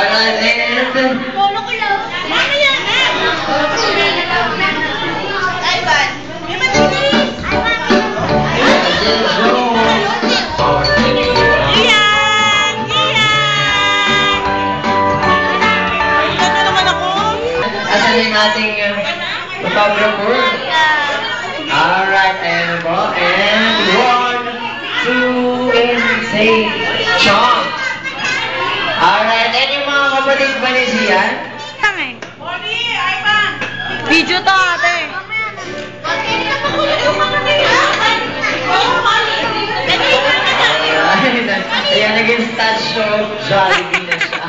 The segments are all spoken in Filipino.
Alright, and... Lolo ko lang. Mama yan, eh. Ay, ban. May matalis. Ay, Iyan! Iyan! Iyan na naman ako. Asan yung ating photographer? Alright, ayan po. And 1, 2, and say, chomp! Alright, and yung mga kapatid ba ni Sian? Kami. Video to, ate. Ayan, naging stats of Jollibee na siya.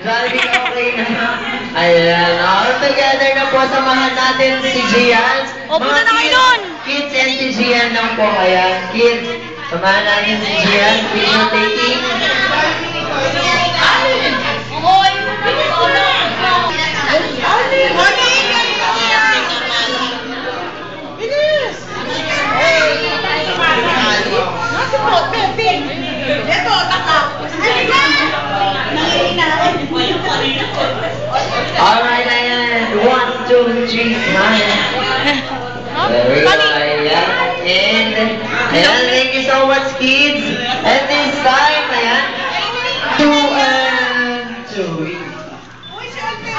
Jollibee, okay na. Ayan, all together na po, samahan natin si Gian. O, punta na kayo doon! Kids and si Gian lang po, kaya kids, samahan natin si Gian. Video taking. Alright, ayan. 1, 2, 3, smile. There we go, ayan. And, ayan, thank you so much, kids. And this time, ayan, 2 and 2.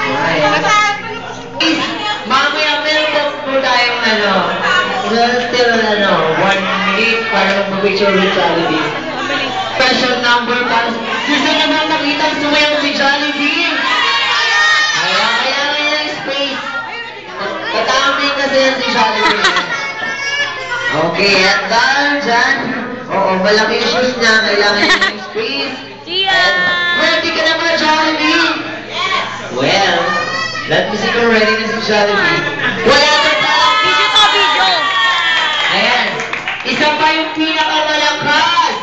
Ayan. Mamaya, meron po tayong still 1 minute para mag-picture with Jollibee. Special number para gusto naman makita sumayaw si Jollibee. Kaya yung space. Katami kasi yan si Jollibee. Okay, at dahil dyan, oo, malaki yung shoes niya, kailangan niya yung space. Ready ka na ba, Jollibee? Well, let me see kung ready na si Jollibee. Wala ka pa! Video to, video! Ayan, isa pa yung pinakamalakas!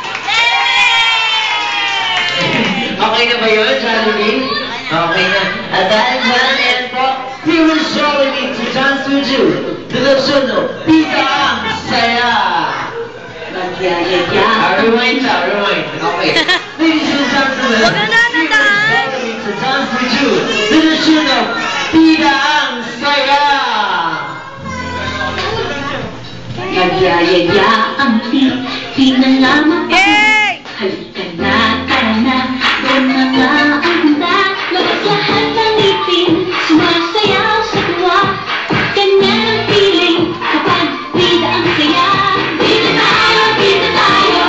Okay na ba yun, Jollibee? Okay na. At dahil dyan, ayan po, we will Jollibee to John Suju, to the Suno, Pita ang Saya! Rewind na, rewind. Okay. Ladies and gentlemen, Wag na nanandaan. Jollibee to John Suju, to the Suno, Pita ang Saya! Nagyayaya ang di na lamang Yay! halika na, tara na, doon na nga ang handa. Labas lahat ng ngipin, sumasayaw sa tuwa. Ganyan ang feeling kapag bida ang saya. Bida tayo,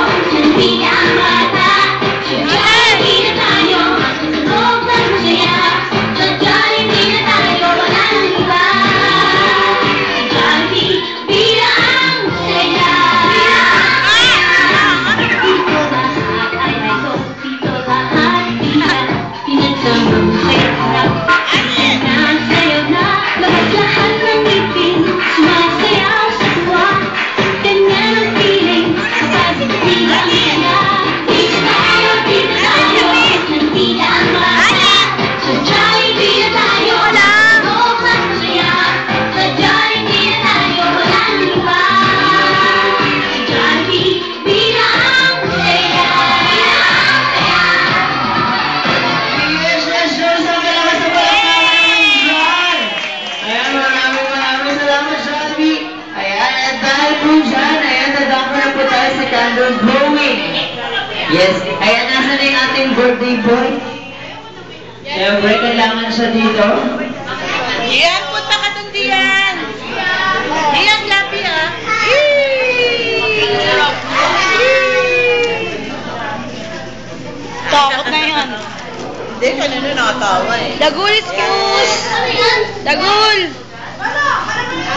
bida ang mata. Bida tayo, sa loob ng masaya. Sa Jollibee na tayo, wala nang iba. Sa Jollibee, bida ang saya. Dito lahat ay raso, dito lahat bida. Pinagsamang sarap, nasayaw na. Labas lahat ng ngipin, sumasayaw sa tuwa. Ganyan ang feeling kapag bida ang saya. Bida tayo, bida ang mata. Sa Jollibee na tayo, wala loob ng masaya. Sa Jollibee na tayo, wala nang iba. Sa Jollibee, bida ang saya. Yes, sabi naman sa palakpakan dyan. Ayan, maraming salamat, Jollibee. Ayan, at dahil po dyan, ayan, nadako na po tayo sa candle blowing. Yes, ayan, nasa na yung ating birthday boy. Siyempre, kailangan siya dito. Diyan, punta ka dun, Diyan! Diyan, labi, ah! Takot na yan. Hindi, kanina nakatawa eh. Dagul is fuse! Dagul!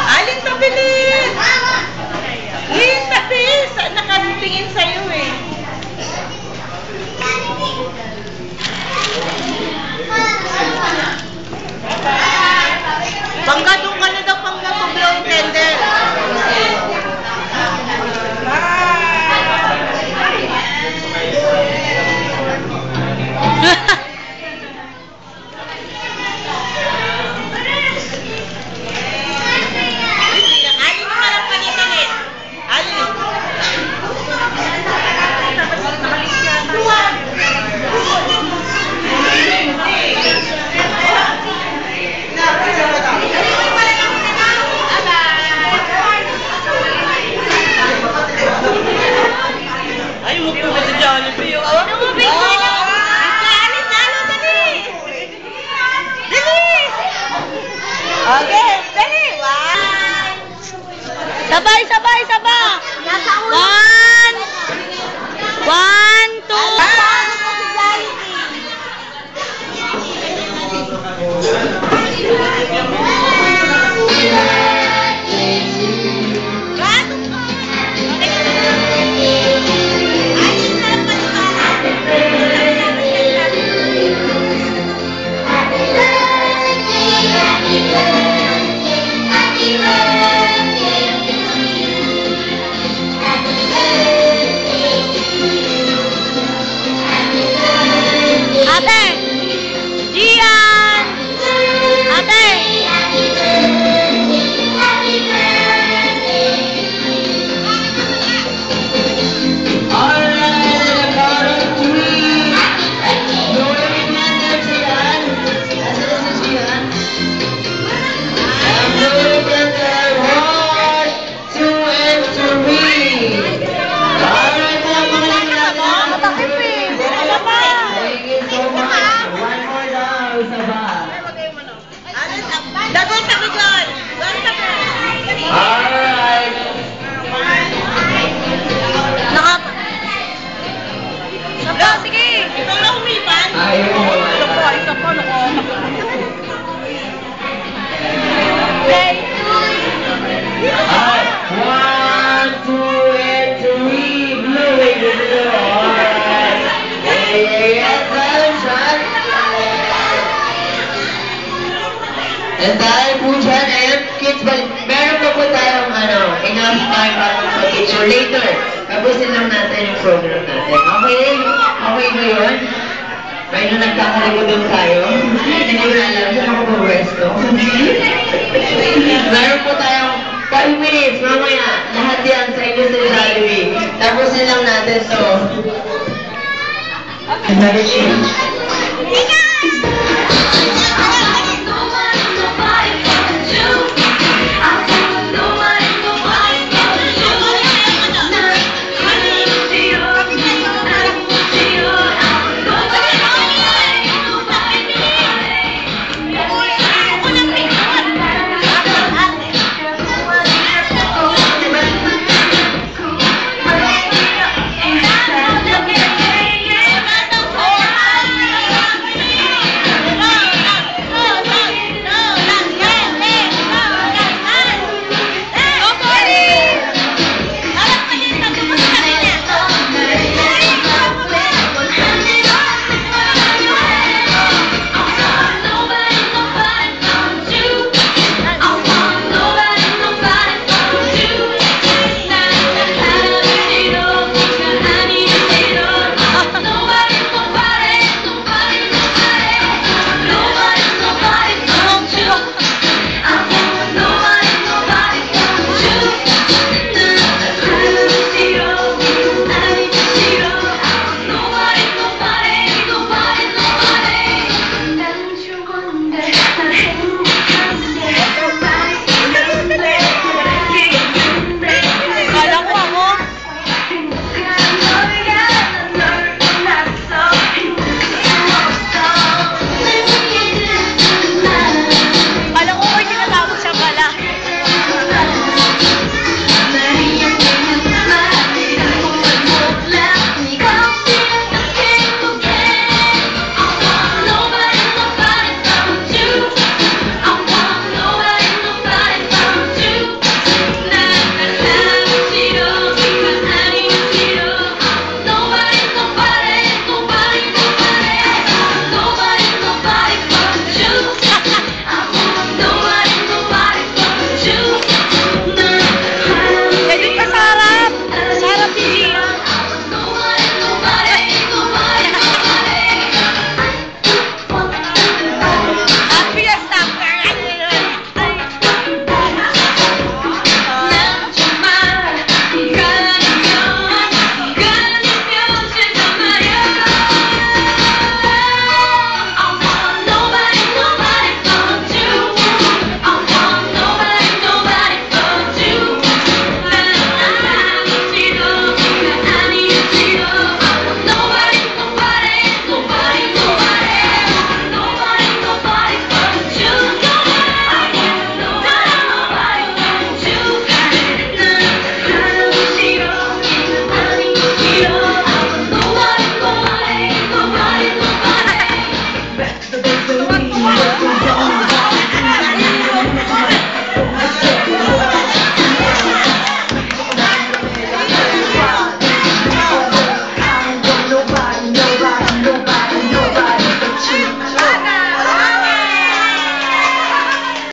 Alin tabilis! Alin tabilis! Nakatingin sa'yo eh. Pangga, doon ka na daw pangga mag-blow candle. Alin naman ang panitingin? Alin? Sabay, sabay, sabay. One, two. Ate! Gian! Ate! Alright, on the count of three. Going under Gian. Nasa na si Gian? I'm going under 1, 2, and 3. Alright, mga magaling natin. Matakip eh! Ano pa? Thank you so much. One more daw, isa ba? Dagol sa bigol. Dagol sa bigol. Alright. Saba, sige! Ikaw na humipan. Ayun. Isa pa, nako. Alright, 1, 2, and 3. Blue is the blue. Alright. Yeah, shot. And dahil po dyan, ayan, kids, meron pa po tayong enough time para mag-picture later. Tapusin lang natin yung program natin. Okay? Okay ba yun? May nung nagkakalikod tayo. Hindi ko na alam saan ako pwesto. Meron po tayong 5 minutes, mamaya. Lahat yan sa inyo sa Jollibee. Tapusin lang natin to. Another change. Ika!